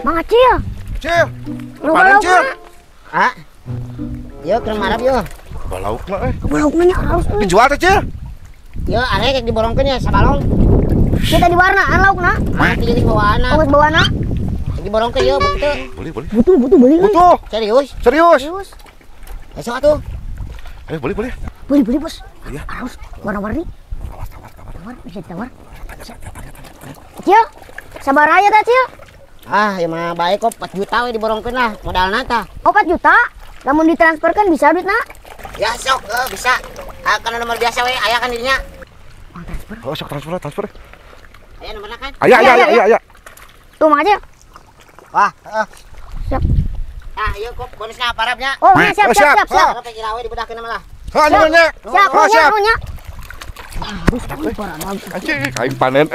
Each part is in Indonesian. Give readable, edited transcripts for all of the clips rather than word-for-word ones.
Mang Acil. Cil. Lu Panen, balauk Cil. na. Ah. Yo keur marap yo. Balauk na Balauk nanya harus. Dijual teh, Cil. Yo arek rek diborongkeun ya sabalong. Kita di warna lauk na. Mah pilih bawaana. Ongos bawana. Diborongkeun yo betul. Boleh. Butuh beli. Butuh. Serius? Serius. Serius. Esok atuh. Boleh. Beli bos. Iya. Harus warna-warni. Tawar. Bisa ditawar. Cil. Sabar aja ta, Cil. Ah, ya mah baik kok 4 juta we diborongkeun lah modalna tah. 4 juta. Lamun ditransferkan bisa duit na. Ya sok bisa. Ah kana nomor biasa we aya kan dirinya. Oh, sok transfer. Aya nomorna kan? Aya. Tuh Mang Acil. Wah, Siap. Ah, ieu kok bonusna parabnya. Oh, iya, siap. Parab kira we dibedahkeun mah lah. Ha, nya. Siap, Siap. nunya. Anjing, kain panen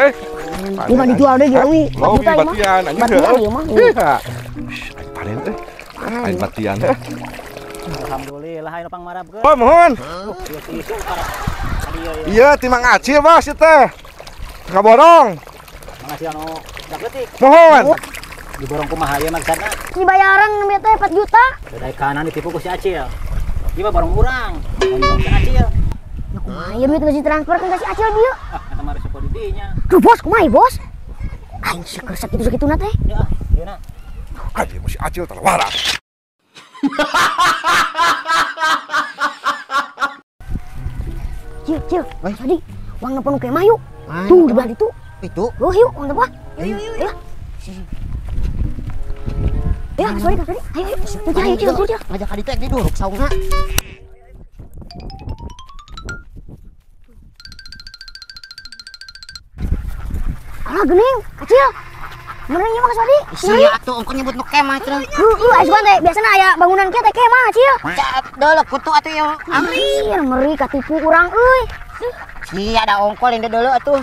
Gimana dijual deh Jawi? 4 Mau juta ya, Mang. batian anjing. Batian ieu mah. Kain panen Kain batian Alhamdulillah ayo pang marapkeun. Oh, mohon. Isu para tadi ya. Iya, timang Acil, Bos, ieu teh. Ngaborong. Makasih anu daketik. Mohon. Diborong kumaha ieu maksudna? Si bayaran ngambil teh 4 juta. Dari kanan ditipu ku si Acil. Ieu borong urang. Ngomong si Acil. Ya kumaha ieu duit geus ditransfer kan ka si Acil dieu. Ah, eta mah resiko di dinya. Duh, Bos, kumaha ieu, Bos? Aing seker sakitu-sakituna teh. Ya, ieu na. Anjing, masih Acil teh waras. Cil. Tadi uang nepon ke mah yuk. Ah, Tuh di balik itu. Itu. Loh yuk, uang nepon. Ayo. Ya, sorry. Ayo. Cil. Ngajak ka ditu di duruk saungna. Alah gening, kecil. Bener ieu mah Sodi. Sia atuh ongkon nyebut nu kemah cenah. Ais teh biasana aya bangunan kieu teh kemah, Cil. Cak deuleuh kutu atuh yang amri. Meri katipu urang euy. Sia ada ongkol yang deuleuh atuh.